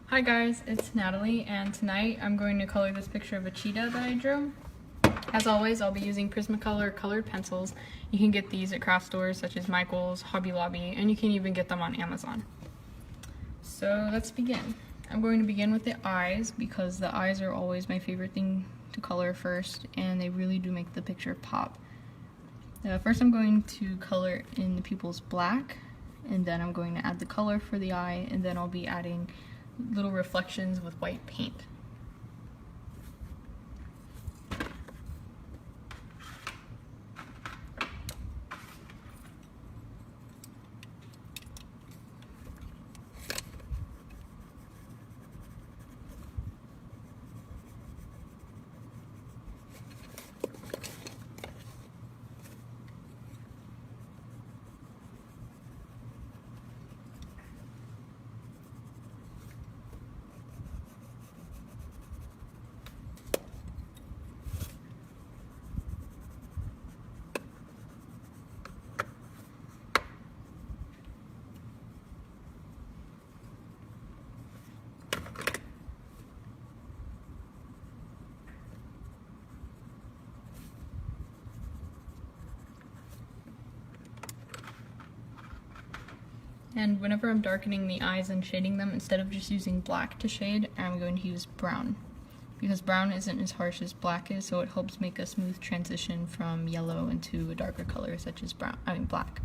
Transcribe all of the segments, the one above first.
Hi guys, it's Natalie, and tonight I'm going to color this picture of a cheetah that I drew. As always, I'll be using Prismacolor colored pencils. You can get these at craft stores such as Michael's, Hobby Lobby, and you can even get them on Amazon. So let's begin. I'm going to begin with the eyes because the eyes are always my favorite thing to color first, and they really do make the picture pop. First I'm going to color in the pupils black, and then I'm going to add the color for the eye, and then I'll be adding little reflections with white paint. And whenever I'm darkening the eyes and shading them, instead of just using black to shade, I'm going to use brown. Because brown isn't as harsh as black is, so it helps make a smooth transition from yellow into a darker color such as black.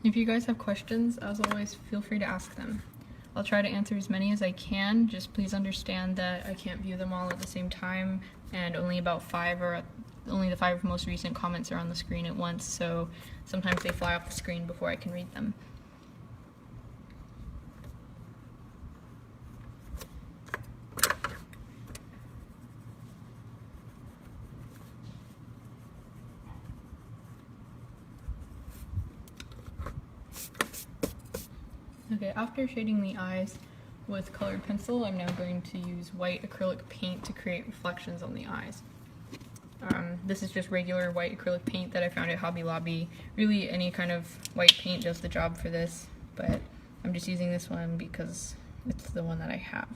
If you guys have questions, as always, feel free to ask them. I'll try to answer as many as I can, just please understand that I can't view them all at the same time, and only the 5 most recent comments are on the screen at once, so sometimes they fly off the screen before I can read them. Okay, after shading the eyes with colored pencil, I'm now going to use white acrylic paint to create reflections on the eyes. This is just regular white acrylic paint that I found at Hobby Lobby. Really, any kind of white paint does the job for this, but I'm just using this one because it's the one that I have.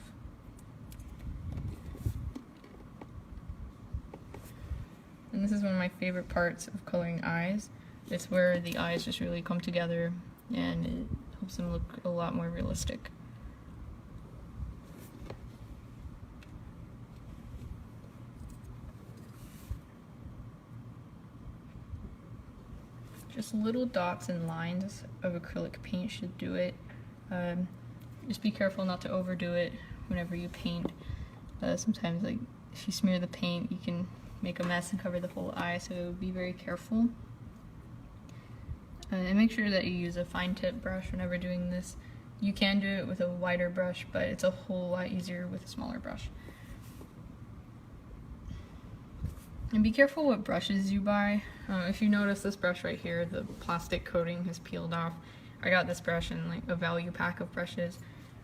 And this is one of my favorite parts of coloring eyes. It's where the eyes just really come together and it helps them look a lot more realistic. Just little dots and lines of acrylic paint should do it. Just be careful not to overdo it whenever you paint. Sometimes, like, if you smear the paint, you can make a mess and cover the whole eye, so be very careful. And make sure that you use a fine tip brush whenever doing this. You can do it with a wider brush, but it's a whole lot easier with a smaller brush. And be careful what brushes you buy. If you notice this brush right here, the plastic coating has peeled off. I got this brush in like a value pack of brushes.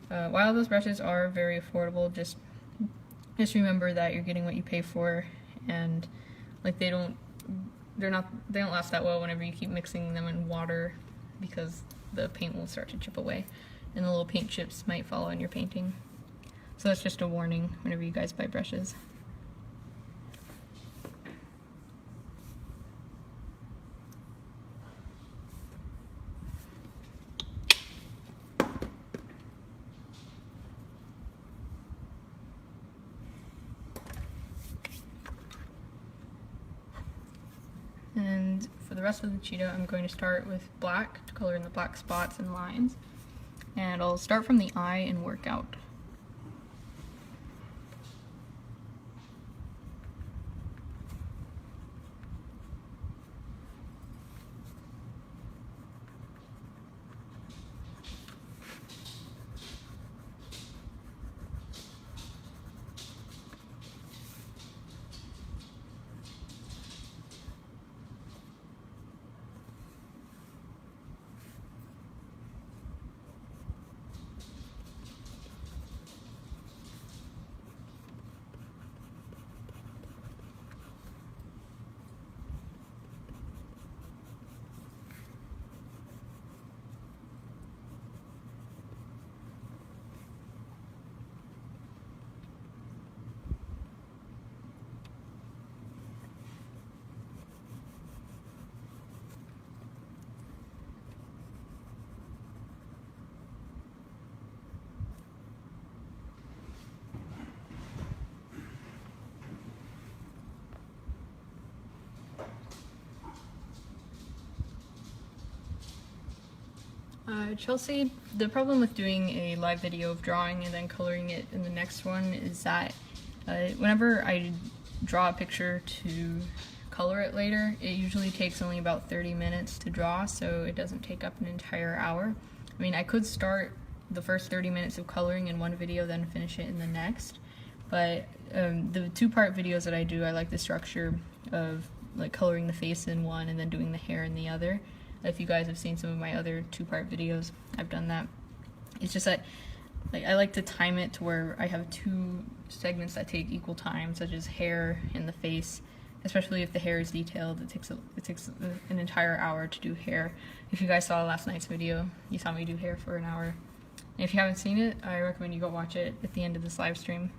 While those brushes are very affordable, just remember that you're getting what you pay for, and like they don't last that well whenever you keep mixing them in water, because the paint will start to chip away and the little paint chips might fall on your painting. So that's just a warning whenever you guys buy brushes. And for the rest of the cheetah, I'm going to start with black to color in the black spots and lines. and I'll start from the eye and work out. Chelsea, the problem with doing a live video of drawing and then coloring it in the next one is that whenever I draw a picture to color it later, it usually takes only about 30 minutes to draw, so it doesn't take up an entire hour. I mean, I could start the first 30 minutes of coloring in one video, then finish it in the next, but the two-part videos that I do, I like the structure of like coloring the face in one and then doing the hair in the other. If you guys have seen some of my other two-part videos, I've done that. It's just that I like to time it to where I have two segments that take equal time, such as hair and the face. Especially if the hair is detailed, it takes an entire hour to do hair. If you guys saw last night's video, you saw me do hair for an hour. And if you haven't seen it, I recommend you go watch it at the end of this live stream.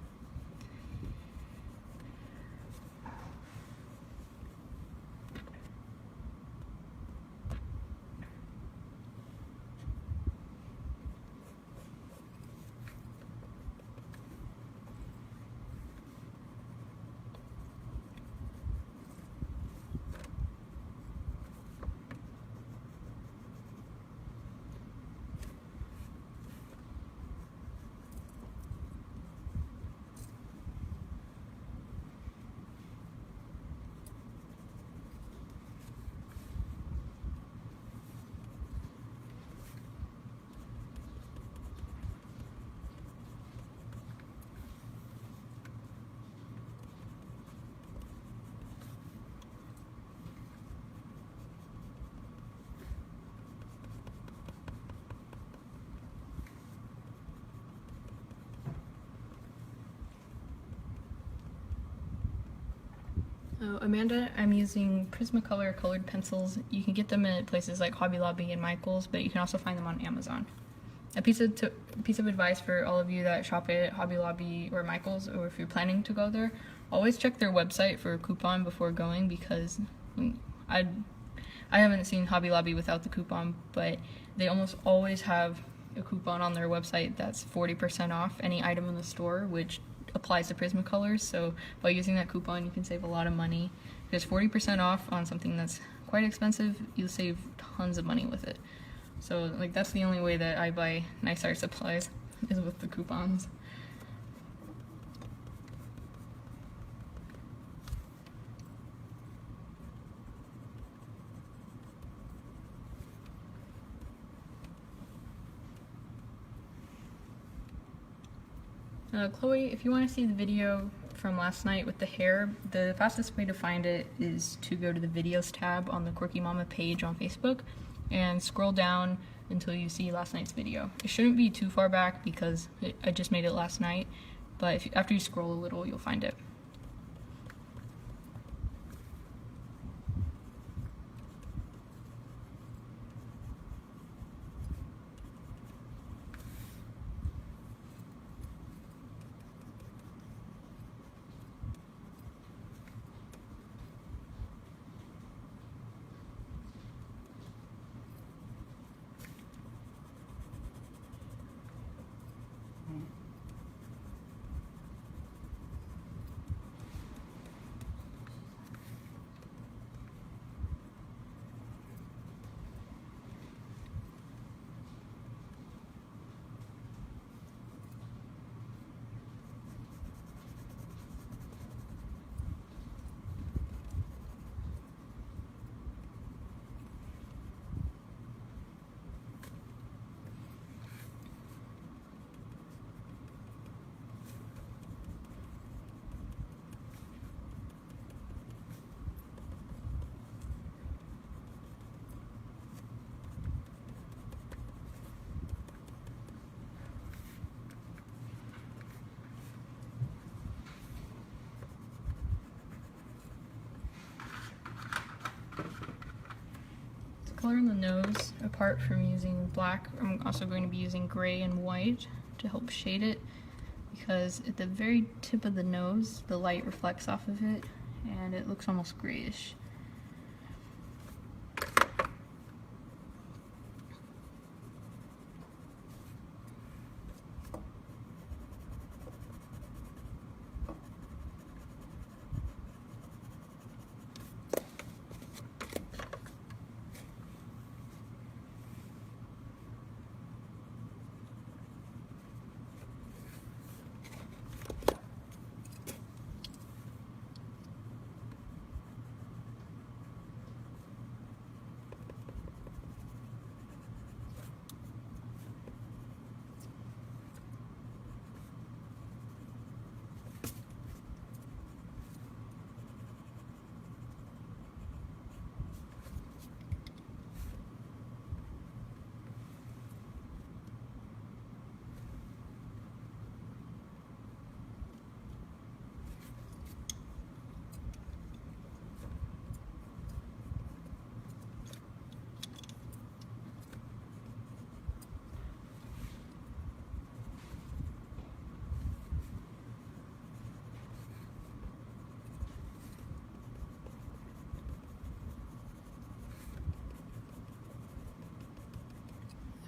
Amanda, I'm using Prismacolor colored pencils. You can get them at places like Hobby Lobby and Michael's, but you can also find them on Amazon. A piece of advice for all of you that shop at Hobby Lobby or Michael's, or if you're planning to go there, always check their website for a coupon before going, because I haven't seen Hobby Lobby without the coupon, but they almost always have a coupon on their website that's 40% off any item in the store, which applies to Prismacolors. So by using that coupon, you can save a lot of money. Because 40% off on something that's quite expensive, you'll save tons of money with it. So like that's the only way that I buy nice art supplies, is with the coupons. Chloe, if you want to see the video from last night with the hair, the fastest way to find it is to go to the videos tab on the Quirky Mama page on Facebook and scroll down until you see last night's video. It shouldn't be too far back because I just made it last night, but after you scroll a little, you'll find it. color on the nose, apart from using black, I'm also going to be using gray and white to help shade it, because at the very tip of the nose, the light reflects off of it and it looks almost grayish.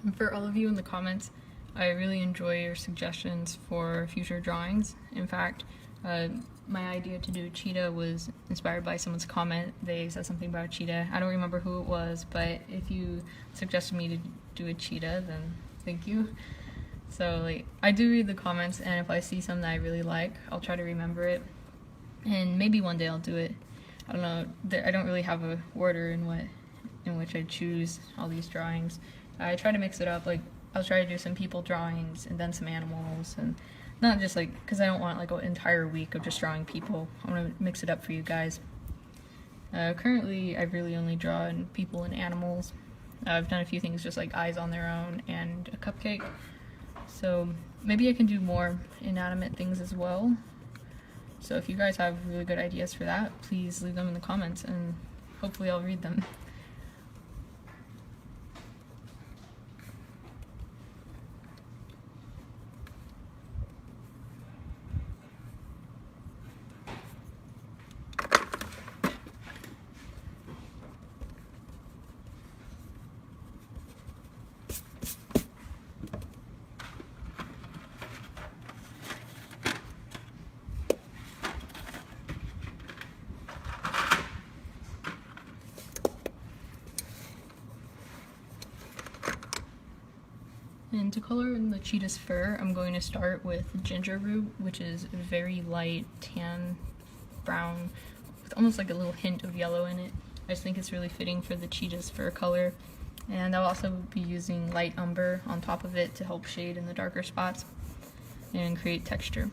And for all of you in the comments, I really enjoy your suggestions for future drawings. In fact, my idea to do a cheetah was inspired by someone's comment. They said something about a cheetah. I don't remember who it was, but if you suggested me to do a cheetah, then thank you. So like, I do read the comments, and if I see something that I really like, I'll try to remember it. And maybe one day I'll do it. I don't know, I don't really have a order in which I choose all these drawings. I try to mix it up, like I'll try to do some people drawings and then some animals, and not just like, because I don't want like an entire week of just drawing people. I want to mix it up for you guys. Currently I really only draw people and animals. I've done a few things just like eyes on their own and a cupcake. So maybe I can do more inanimate things as well. So if you guys have really good ideas for that, please leave them in the comments and hopefully I'll read them. And to color in the cheetah's fur, I'm going to start with ginger root, which is a very light tan brown with almost like a little hint of yellow in it. I just think it's really fitting for the cheetah's fur color. And I'll also be using light umber on top of it to help shade in the darker spots and create texture.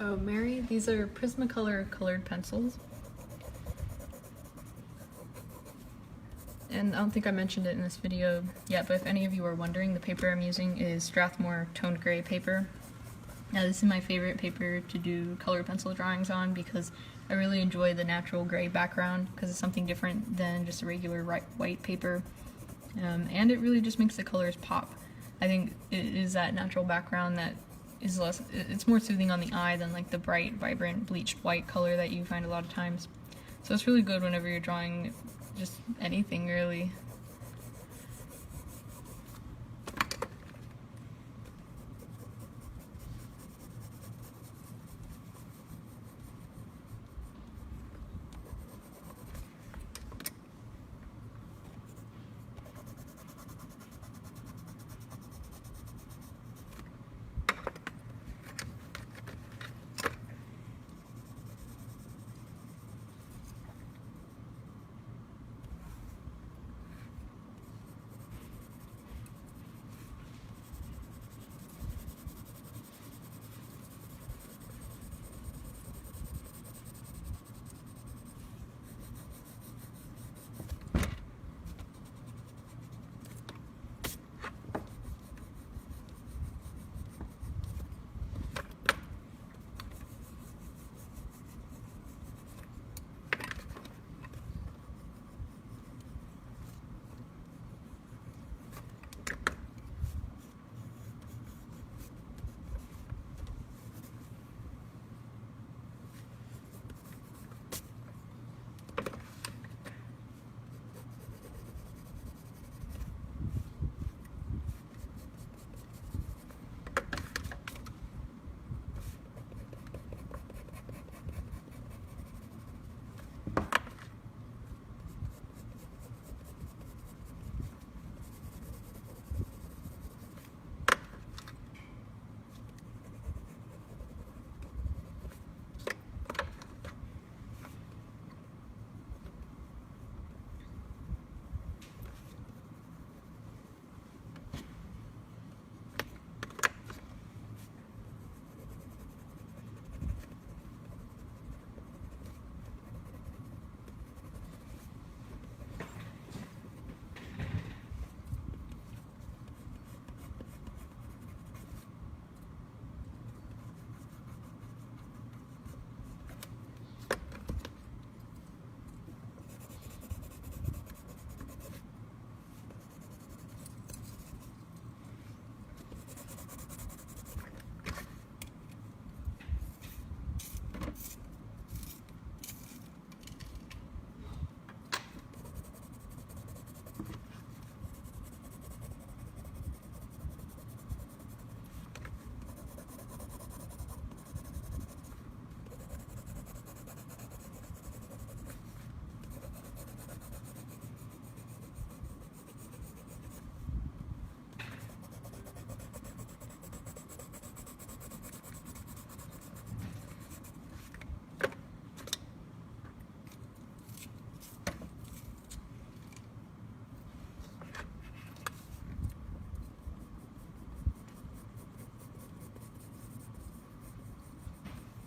Oh, Mary, these are Prismacolor colored pencils. And I don't think I mentioned it in this video yet, but if any of you are wondering, the paper I'm using is Strathmore toned gray paper. Now this is my favorite paper to do color pencil drawings on because I really enjoy the natural gray background because it's something different than just a regular white paper. And it really just makes the colors pop. I think it is that natural background that is it's more soothing on the eye than like the bright, vibrant, bleached white color that you find a lot of times. So it's really good whenever you're drawing just anything really.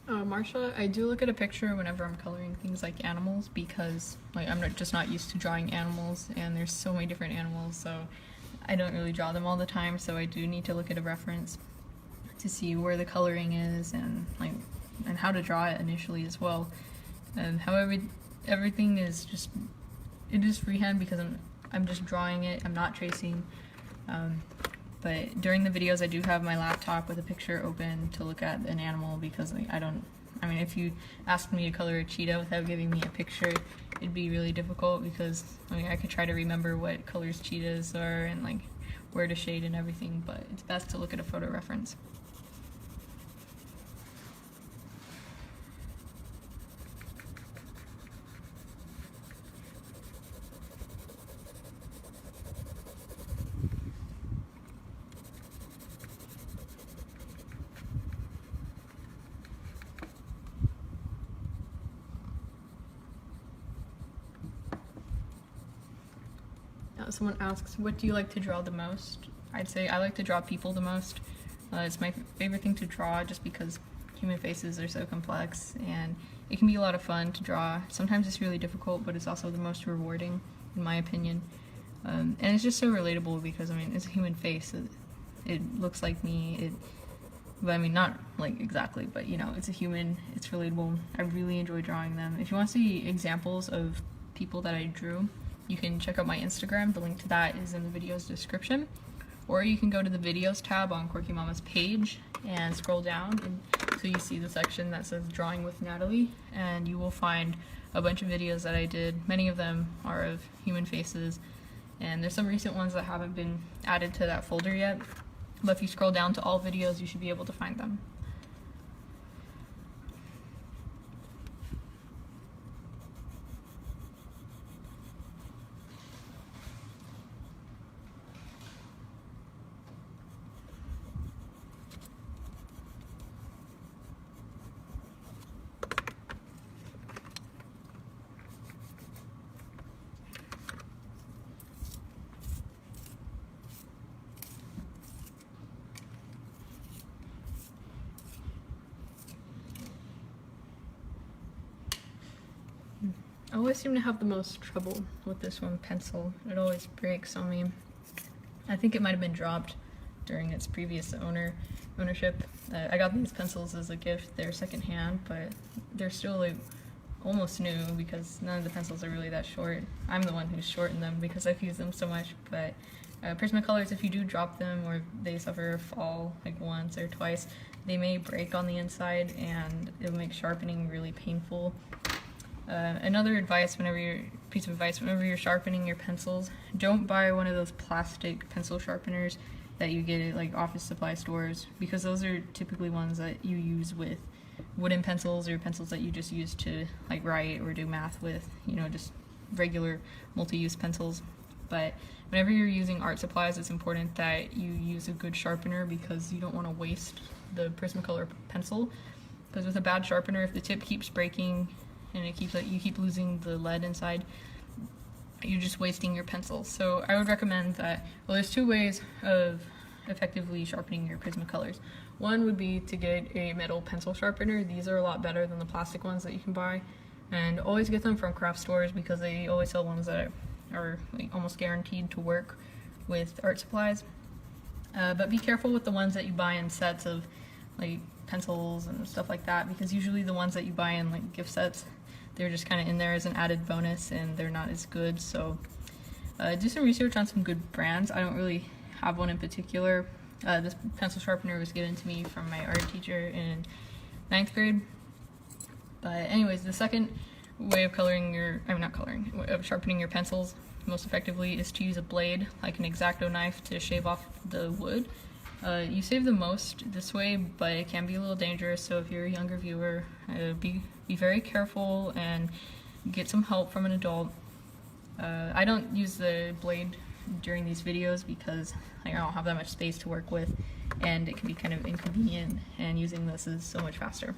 Marsha, I do look at a picture whenever I'm coloring things like animals because like I'm not used to drawing animals, and there's so many different animals, so I don't really draw them all the time, so I do need to look at a reference to see where the coloring is and how to draw it initially as well. However, everything is just freehand because I'm just drawing it. I'm not tracing. But during the videos, I do have my laptop with a picture open to look at an animal because if you asked me to color a cheetah without giving me a picture, it'd be really difficult because I could try to remember what colors cheetahs are and like where to shade and everything, but it's best to look at a photo reference. Someone asks, what do you like to draw the most? I'd say I like to draw people the most. It's my favorite thing to draw just because human faces are so complex, and it can be a lot of fun to draw. Sometimes it's really difficult, but it's also the most rewarding, in my opinion. And it's just so relatable because, I mean, it's a human face. It looks like me. But I mean, not like exactly, but you know, it's a human. It's relatable. I really enjoy drawing them. If you want to see examples of people that I drew, you can check out my Instagram. The link to that is in the video's description. Or you can go to the videos tab on Quirky Mama's page and scroll down until you see the section that says Drawing with Natalie, and you will find a bunch of videos that I did. Many of them are of human faces, and there's some recent ones that haven't been added to that folder yet, but if you scroll down to all videos, you should be able to find them. I always seem to have the most trouble with this one pencil. It always breaks on me. I think it might have been dropped during its previous ownership. I got these pencils as a gift. They're secondhand, but they're still like almost new because none of the pencils are really that short. I'm the one who's shortened them because I've used them so much, but Prismacolors, if you do drop them or they suffer a fall like once or twice, they may break on the inside and it'll make sharpening really painful. Another piece of advice, whenever you're sharpening your pencils, don't buy one of those plastic pencil sharpeners that you get at like office supply stores, because those are typically ones that you use with wooden pencils or pencils that you just use to like write or do math with, you know, just regular multi-use pencils. But whenever you're using art supplies, it's important that you use a good sharpener because you don't want to waste the Prismacolor pencil, because with a bad sharpener, if the tip keeps breaking and you keep losing the lead inside, you're just wasting your pencil. So I would recommend that, well, there's two ways of effectively sharpening your Prismacolors. One would be to get a metal pencil sharpener. These are a lot better than the plastic ones that you can buy, and always get them from craft stores because they always sell ones that are like almost guaranteed to work with art supplies. But be careful with the ones that you buy in sets of like pencils and stuff like that, because usually the ones that you buy in like gift sets, they're just kind of in there as an added bonus and they're not as good. So do some research on some good brands. I don't really have one in particular. This pencil sharpener was given to me from my art teacher in 9th grade. But anyways, the second way of sharpening your pencils most effectively is to use a blade, like an X-Acto knife, to shave off the wood. You save the most this way, but it can be a little dangerous, so if you're a younger viewer, be very careful and get some help from an adult. I don't use the blade during these videos because I don't have that much space to work with, and it can be kind of inconvenient, and using this is so much faster.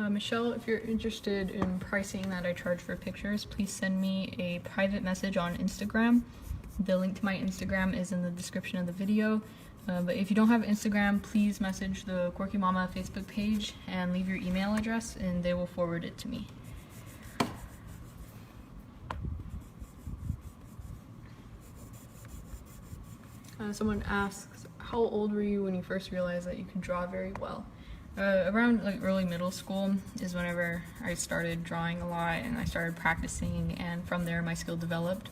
Michelle, if you're interested in pricing that I charge for pictures, please send me a private message on Instagram. The link to my Instagram is in the description of the video. But if you don't have Instagram, please message the Quirky Mama Facebook page and leave your email address and they will forward it to me. Someone asks, how old were you when you first realized that you could draw very well? Around like early middle school is whenever I started drawing a lot and I started practicing, and from there my skill developed.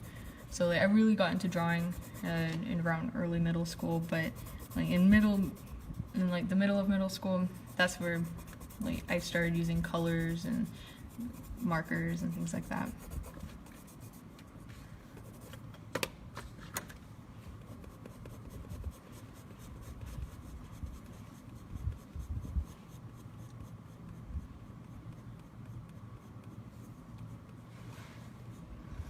So like, I really got into drawing in around early middle school, but like in like the middle of middle school, that's where like I started using colors and markers and things like that.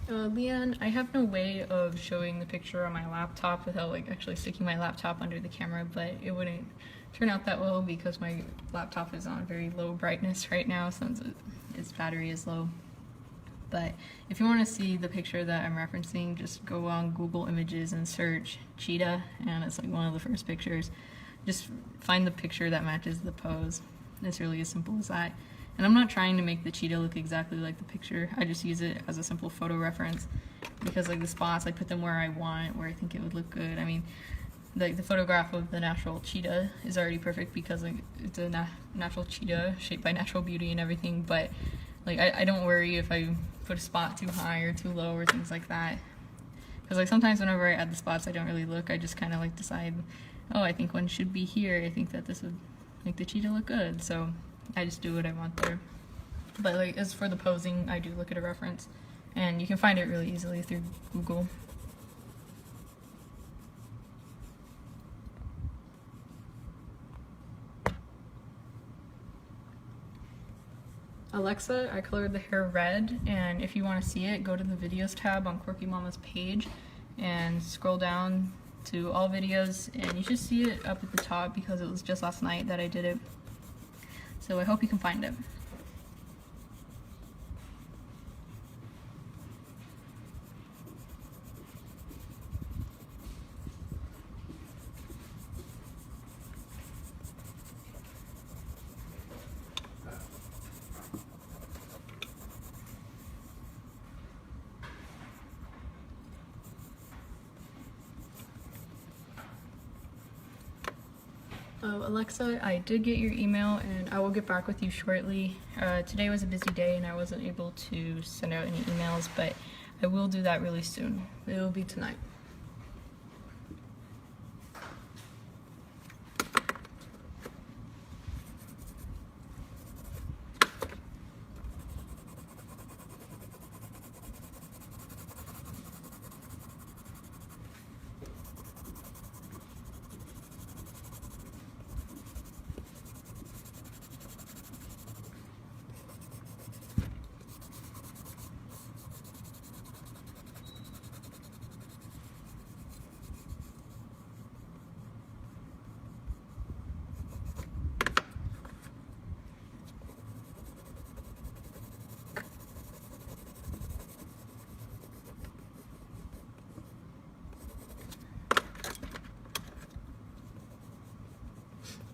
Leanne, I have no way of showing the picture on my laptop without like actually sticking my laptop under the camera, but it wouldn't turn out that well because my laptop is on very low brightness right now since its battery is low. But if you want to see the picture that I'm referencing, just go on Google Images and search Cheetah, and it's like one of the first pictures. Just find the picture that matches the pose. It's really as simple as that. And I'm not trying to make the cheetah look exactly like the picture. I just use it as a simple photo reference because like the spots, I put them where I want, where I think it would look good. I mean, like the photograph of the natural cheetah is already perfect because like it's a natural cheetah shaped by natural beauty and everything, but like I don't worry if I put a spot too high or too low or things like that. Because like sometimes whenever I add the spots, I don't really look. I just kind of like decide, oh, I think one should be here. I think that this would make the cheetah look good. So I just do what I want there. But like as for the posing, I do look at a reference, and you can find it really easily through Google. Alexa, I colored the hair red, and if you want to see it, go to the videos tab on Quirky Mama's page and scroll down to all videos, and you should see it up at the top because it was just last night that I did it. So I hope you can find it. Alexa, I did get your email and I will get back with you shortly. Today was a busy day and I wasn't able to send out any emails, but I will do that really soon. It will be tonight.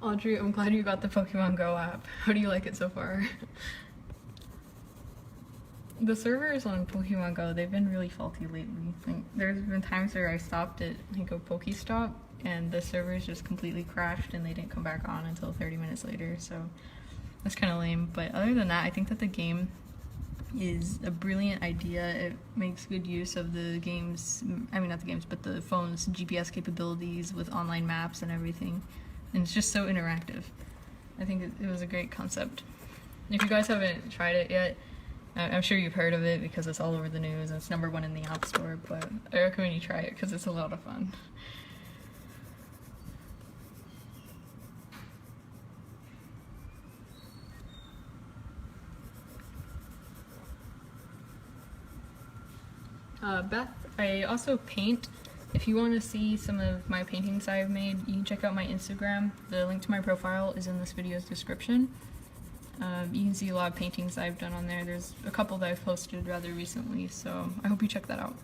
Audrey, I'm glad you got the Pokemon Go app. How do you like it so far? The servers on Pokemon Go, they've been really faulty lately. Like, there's been times where I stopped at like a Pokestop and the servers just completely crashed and they didn't come back on until 30 minutes later, so that's kind of lame. But other than that, I think that the game is a brilliant idea. It makes good use of the game's, I mean not the game's, but the phone's GPS capabilities with online maps and everything. And it's just so interactive. I think it was a great concept. If you guys haven't tried it yet, I'm sure you've heard of it because it's all over the news and it's #1 in the App Store, but I recommend you try it because it's a lot of fun. Beth, I also paint. If you want to see some of my paintings I've made, you can check out my Instagram. The link to my profile is in this video's description. You can see a lot of paintings I've done on there. There's a couple that I've posted rather recently, so I hope you check that out.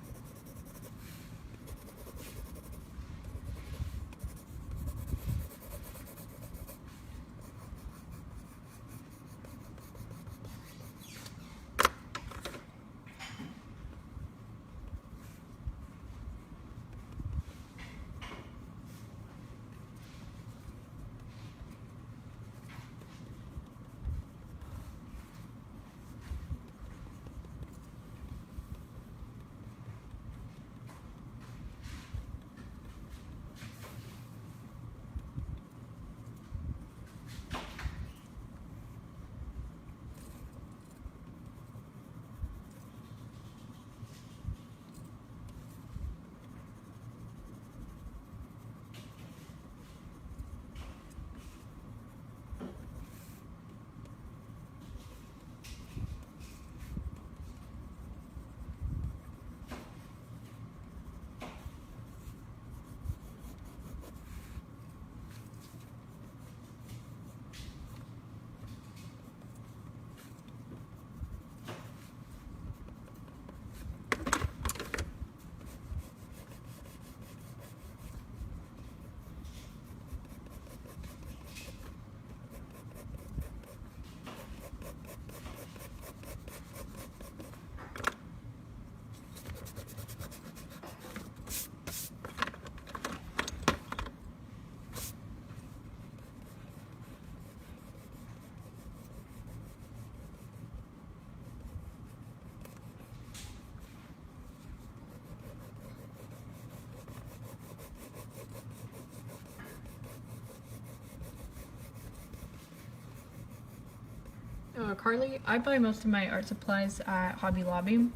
Carly, I buy most of my art supplies at Hobby Lobby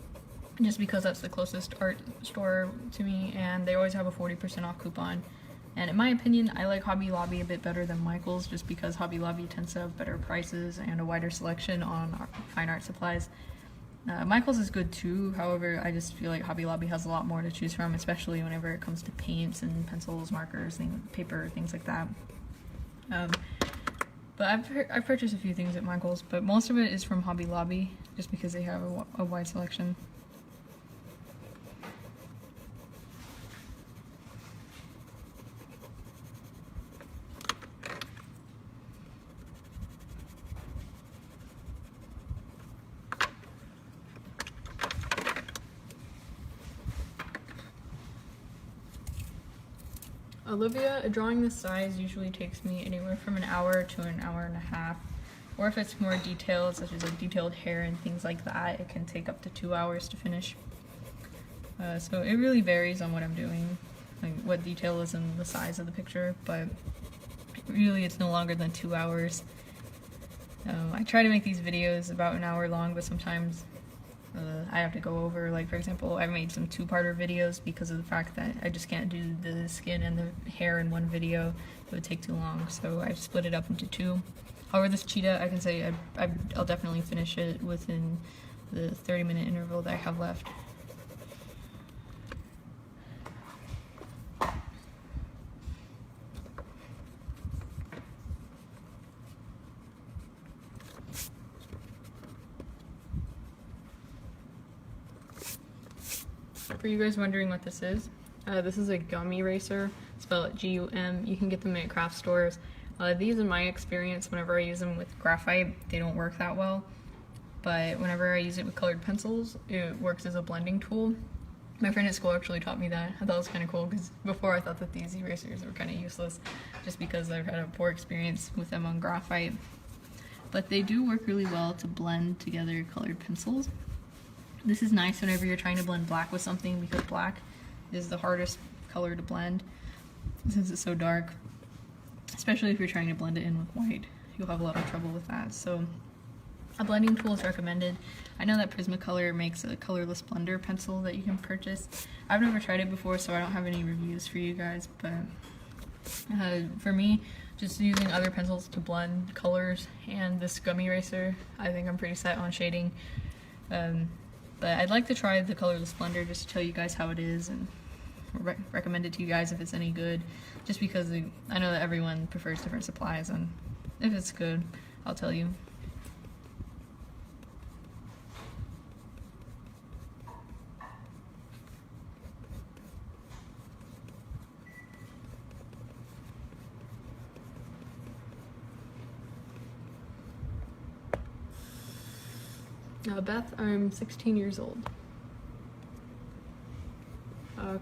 just because that's the closest art store to me, and they always have a 40% off coupon. And in my opinion, I like Hobby Lobby a bit better than Michael's just because Hobby Lobby tends to have better prices and a wider selection on fine art supplies. Michael's is good too, however, I just feel like Hobby Lobby has a lot more to choose from, especially whenever it comes to paints and pencils, markers, paper, things like that. But I've purchased a few things at Michael's, but most of it is from Hobby Lobby, just because they have a wide selection. Olivia, drawing this size usually takes me anywhere from an hour to an hour and a half. Or if it's more detailed, such as like detailed hair and things like that, it can take up to 2 hours to finish. So it really varies on what I'm doing, like what detail is in the size of the picture, but really it's no longer than 2 hours. I try to make these videos about an hour long, but sometimes I have to go over, like for example, I've made some two-parter videos because of the fact that I just can't do the skin and the hair in one video. It would take too long, so I've split it up into two. However, this cheetah, I can say I'll definitely finish it within the 30-minute interval that I have left. For you guys wondering what this is a gum eraser, spelled G-U-M. You can get them at craft stores. These, in my experience, whenever I use them with graphite, they don't work that well. But whenever I use it with colored pencils, it works as a blending tool. My friend at school actually taught me that. I thought it was kind of cool because before I thought that these erasers were kind of useless just because I've had a poor experience with them on graphite. But they do work really well to blend together colored pencils. This is nice whenever you're trying to blend black with something because black is the hardest color to blend since it's so dark. Especially if you're trying to blend it in with white. You'll have a lot of trouble with that. So a blending tool is recommended. I know that Prismacolor makes a colorless blender pencil that you can purchase. I've never tried it before, so I don't have any reviews for you guys, but for me, just using other pencils to blend colors and this gum eraser, I think I'm pretty set on shading. But I'd like to try the colorless blender just to tell you guys how it is and recommend it to you guys if it's any good, just because I know that everyone prefers different supplies, and if it's good, I'll tell you. Beth, I'm 16 years old.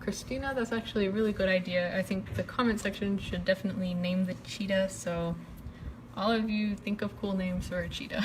Christina, that's actually a really good idea. I think the comment section should definitely name the cheetah, so all of you think of cool names for a cheetah.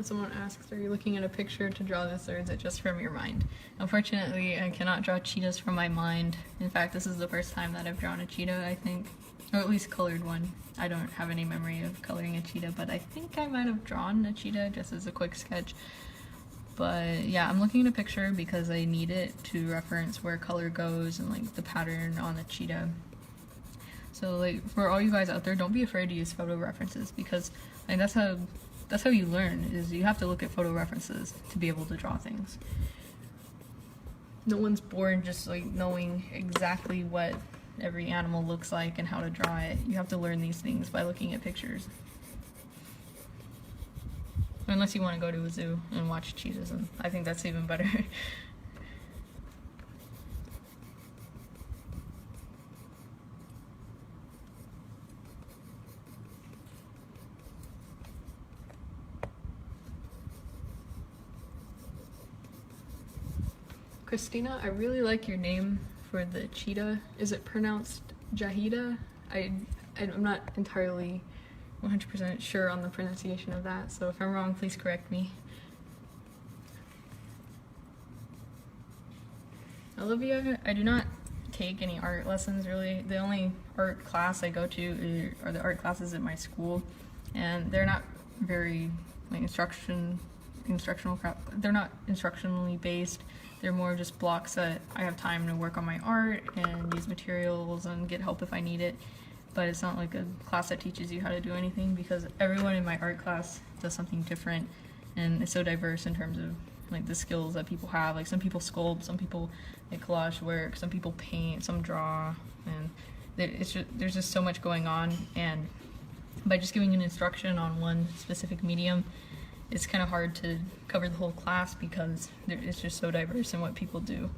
Someone asks, are you looking at a picture to draw this, or is it just from your mind? Unfortunately, I cannot draw cheetahs from my mind. In fact, this is the first time that I've drawn a cheetah, I think. Or at least colored one. I don't have any memory of coloring a cheetah, but I think I might have drawn a cheetah just as a quick sketch. But yeah, I'm looking at a picture because I need it to reference where color goes and like the pattern on the cheetah. So like for all you guys out there, don't be afraid to use photo references, because like that's how you learn, is you have to look at photo references to be able to draw things. No one's born just like knowing exactly what every animal looks like and how to draw it. You have to learn these things by looking at pictures. Unless you want to go to a zoo and watch cheetahs, and I think that's even better. Christina, I really like your name for the cheetah. Is it pronounced Jahida? I'm not entirely 100% sure on the pronunciation of that, so if I'm wrong, please correct me. Olivia, I do not take any art lessons really. The only art class I go to are the art classes at my school, and they're not very like instructional crap. They're not instructionally based. They're more just blocks that I have time to work on my art and use materials and get help if I need it. But it's not like a class that teaches you how to do anything, because everyone in my art class does something different, and it's so diverse in terms of like the skills that people have. Like some people sculpt, some people make collage work, some people paint, some draw, and there's just so much going on. And by just giving an instruction on one specific medium, it's kind of hard to cover the whole class because it's just so diverse in what people do.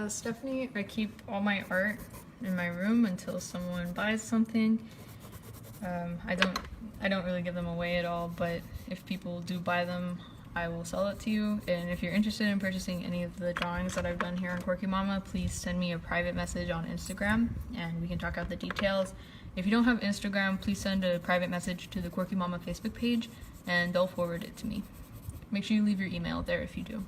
Stephanie, I keep all my art in my room until someone buys something. I don't really give them away at all, but if people do buy them, I will sell it to you. And if you're interested in purchasing any of the drawings that I've done here on Quirky Mama, please send me a private message on Instagram and we can talk out the details. If you don't have Instagram, please send a private message to the Quirky Mama Facebook page and they'll forward it to me. Make sure you leave your email there if you do.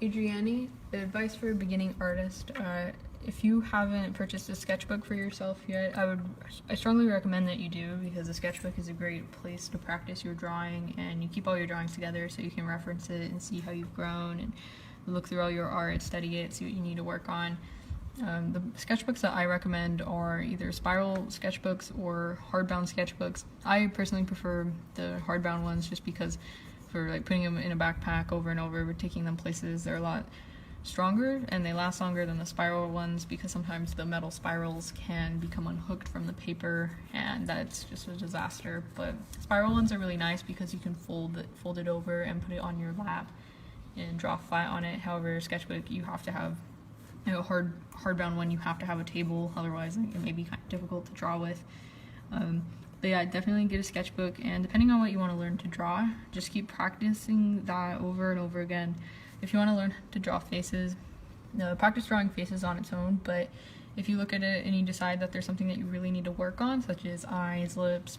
Adriani, advice for a beginning artist. If you haven't purchased a sketchbook for yourself yet, I strongly recommend that you do, because a sketchbook is a great place to practice your drawing, and you keep all your drawings together so you can reference it and see how you've grown and look through all your art, study it, see what you need to work on. The sketchbooks that I recommend are either spiral sketchbooks or hardbound sketchbooks. I personally prefer the hardbound ones just because for like putting them in a backpack over and over, taking them places, they're a lot stronger and they last longer than the spiral ones, because sometimes the metal spirals can become unhooked from the paper and that's just a disaster. But spiral ones are really nice because you can fold it over and put it on your lap and draw flat on it. However, sketchbook, you have to have, you know, hardbound one, you have to have a table, otherwise it may be kind of difficult to draw with. But yeah, definitely get a sketchbook, and depending on what you want to learn to draw, just keep practicing that over and over again. If you want to learn to draw faces, practice drawing faces on its own, but if you look at it and you decide that there's something that you really need to work on, such as eyes, lips,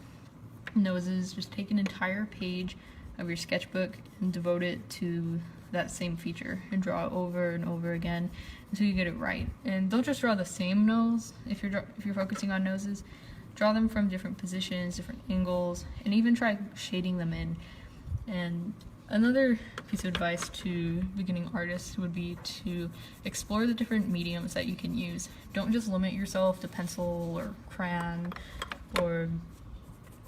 noses, just take an entire page of your sketchbook and devote it to that same feature and draw it over and over again until you get it right. And don't just draw the same nose. If you're focusing on noses, draw them from different positions, different angles, and even try shading them in. And another piece of advice to beginning artists would be to explore the different mediums that you can use. Don't just limit yourself to pencil or crayon or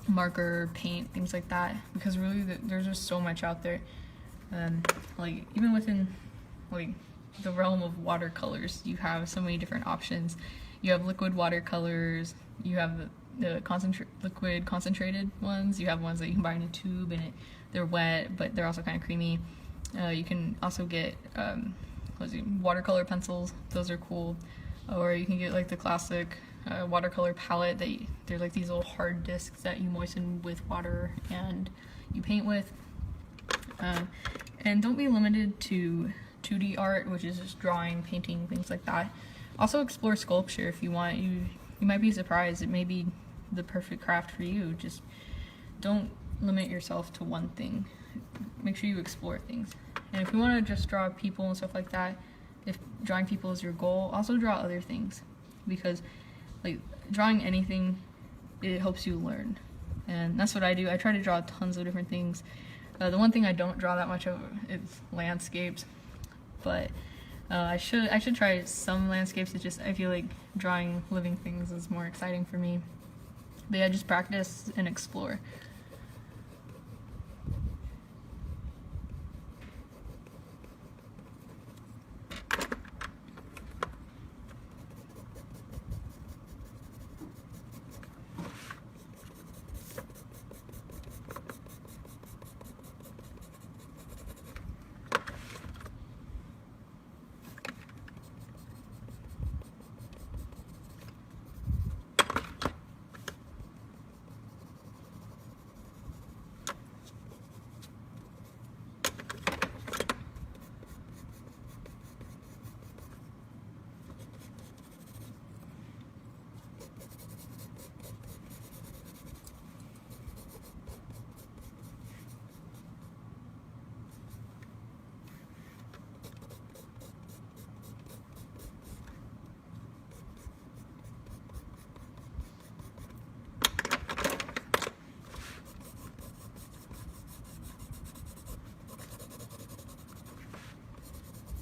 marker, paint, things like that, because really there's just so much out there. Like even within like the realm of watercolors, you have so many different options. You have liquid watercolors, you have the liquid concentrated ones, you have ones that you can buy in a tube and they're wet but they're also kind of creamy. You can also get watercolor pencils, those are cool, or you can get like the classic watercolor palette they're like these little hard discs that you moisten with water and you paint with. And don't be limited to 2D art, which is just drawing, painting, things like that. Also explore sculpture if you want. You might be surprised, it may be the perfect craft for you. Just don't limit yourself to one thing. Make sure you explore things. And if you want to just draw people and stuff like that, if drawing people is your goal, also draw other things, because like drawing anything, it helps you learn. And that's what I do. I try to draw tons of different things. The one thing I don't draw that much of is landscapes, but I should try some landscapes. It's just I feel like drawing living things is more exciting for me. But yeah, just practice and explore.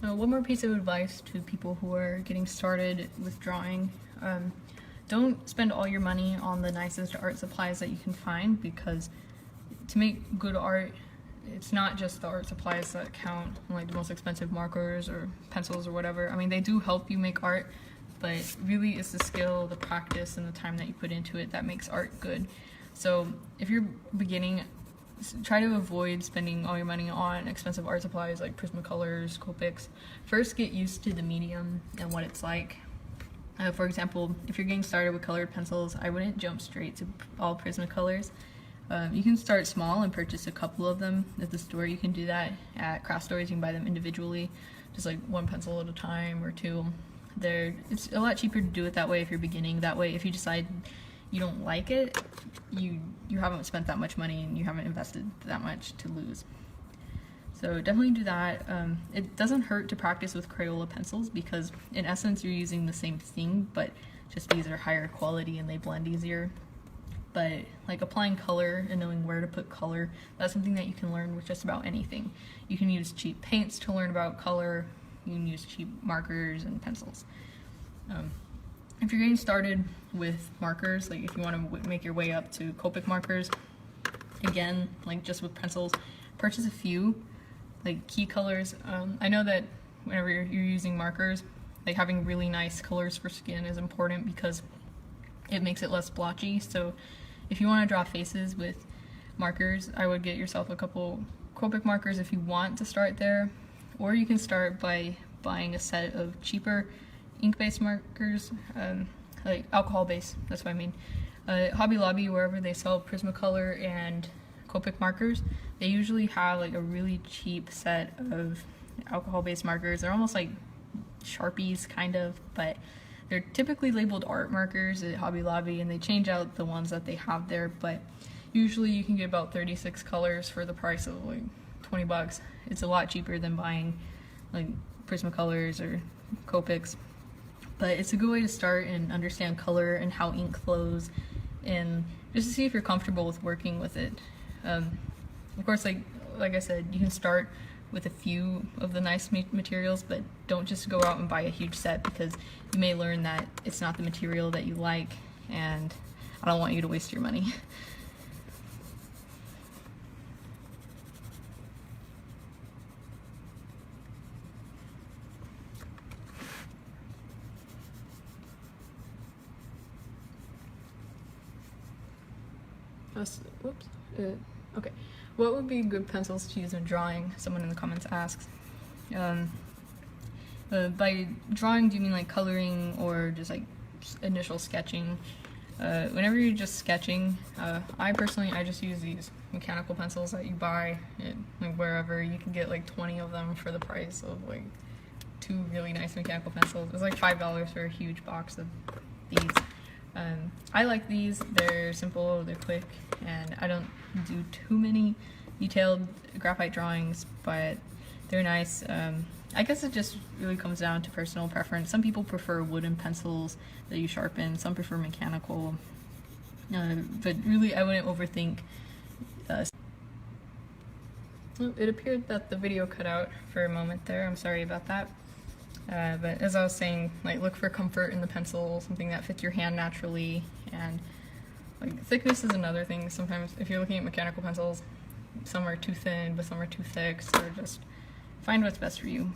One more piece of advice to people who are getting started with drawing. Don't spend all your money on the nicest art supplies that you can find, because to make good art, it's not just the art supplies that count, like the most expensive markers or pencils or whatever. I mean, they do help you make art, but really it's the skill, the practice, and the time that you put into it that makes art good. So if you're beginning, try to avoid spending all your money on expensive art supplies like Prismacolors, Copics. First, get used to the medium and what it's like. For example, if you're getting started with colored pencils, I wouldn't jump straight to all Prismacolors. You can start small and purchase a couple of them at the store. You can do that at craft stores. You can buy them individually, just like one pencil at a time or two. It's a lot cheaper to do it that way if you're beginning. That way, if you decide you don't like it, you haven't spent that much money and you haven't invested that much to lose. So definitely do that. It doesn't hurt to practice with Crayola pencils because in essence you're using the same thing, but just these are higher quality and they blend easier. But like applying color and knowing where to put color, that's something that you can learn with just about anything. You can use cheap paints to learn about color, you can use cheap markers and pencils. If you're getting started with markers, like if you want to make your way up to Copic markers, again, like just with pencils, purchase a few like key colors. I know that whenever you're using markers, like having really nice colors for skin is important because it makes it less blotchy. So if you want to draw faces with markers, I would get yourself a couple Copic markers if you want to start there, or you can start by buying a set of cheaper ink-based markers, like alcohol-based, that's what I mean. Hobby Lobby, wherever they sell Prismacolor and Copic markers, they usually have like a really cheap set of alcohol-based markers. They're almost like Sharpies kind of, but they're typically labeled art markers at Hobby Lobby, and they change out the ones that they have there, but usually you can get about 36 colors for the price of like 20 bucks. It's a lot cheaper than buying like Prismacolors or Copics, but it's a good way to start and understand color and how ink flows, and just to see if you're comfortable with working with it. Of course, like I said, you can start with a few of the nice materials, but don't just go out and buy a huge set because you may learn that it's not the material that you like, and I don't want you to waste your money. Whoops. Okay. What would be good pencils to use in drawing? Someone in the comments asks. By drawing, do you mean like coloring or just like initial sketching? Whenever you're just sketching, I just use these mechanical pencils that you buy at like wherever. You can get like 20 of them for the price of like 2 really nice mechanical pencils. It's like $5 for a huge box of these. I like these. They're simple, they're quick, and I don't do too many detailed graphite drawings, but they're nice. I guess it just really comes down to personal preference. Some people prefer wooden pencils that you sharpen, some prefer mechanical, but really I wouldn't overthink. It appeared that the video cut out for a moment there. I'm sorry about that. But as I was saying, like look for comfort in the pencil, something that fits your hand naturally, and like thickness is another thing. Sometimes if you're looking at mechanical pencils, some are too thin, but some are too thick, so just find what's best for you.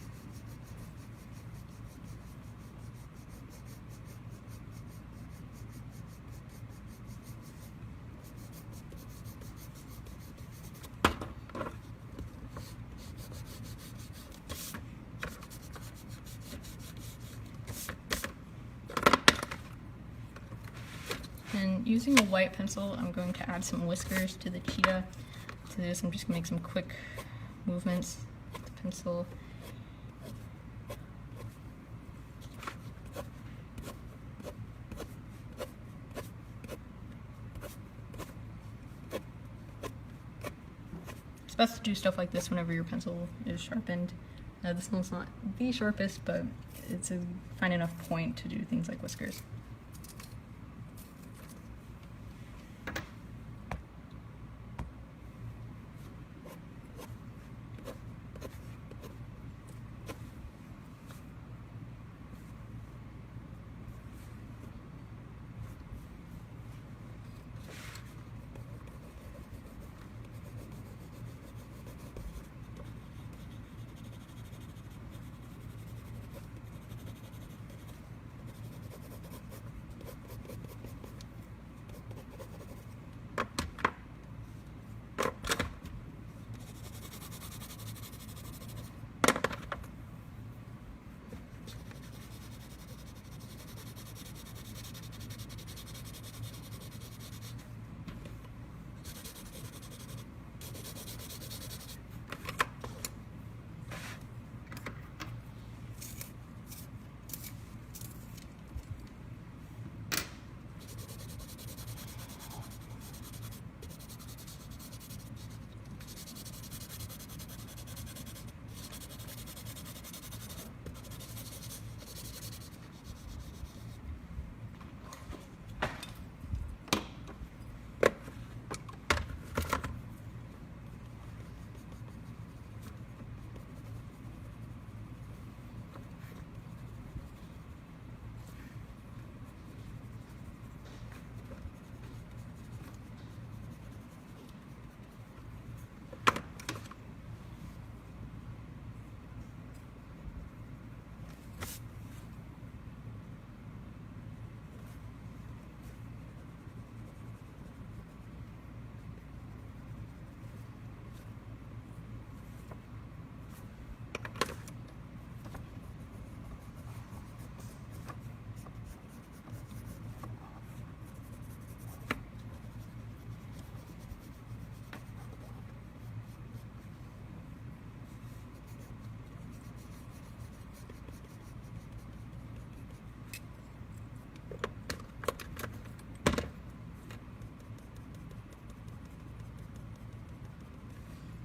And using a white pencil, I'm going to add some whiskers to the Cheetah. To this, I'm just going to make some quick movements with the pencil. It's best to do stuff like this whenever your pencil is sharpened. This one's not the sharpest, but it's a fine enough point to do things like whiskers.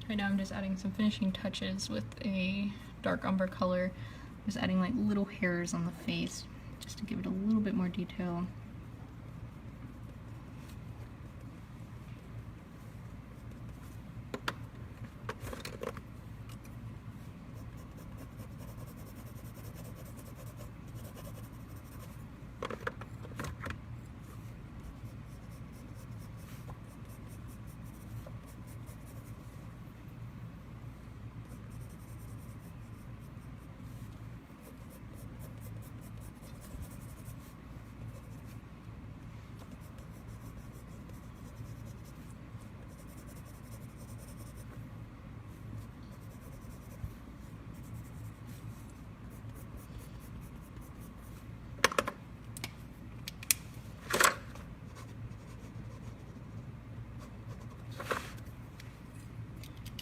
Right now I'm just adding some finishing touches with a dark umber color. Just adding like little hairs on the face just to give it a little bit more detail.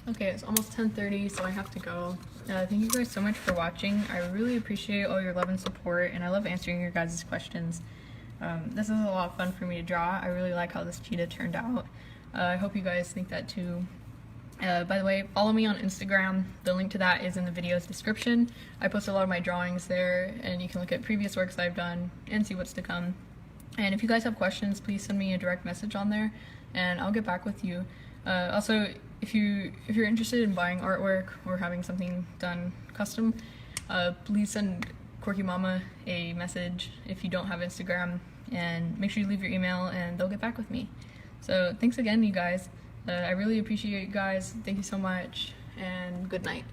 Okay, it's almost 10:30, so I have to go. Thank you guys so much for watching. I really appreciate all your love and support, and I love answering your guys' questions. This is a lot of fun for me to draw. I really like how this cheetah turned out. I hope you guys think that too. By the way, follow me on Instagram. The link to that is in the video's description. I post a lot of my drawings there, and you can look at previous works I've done and see what's to come. And if you guys have questions, please send me a direct message on there, and I'll get back with you. Also, if you're interested in buying artwork or having something done custom, please send Quirky Mama a message if you don't have Instagram, and make sure you leave your email and they'll get back with me. So thanks again, you guys. I really appreciate you guys. Thank you so much, and good night.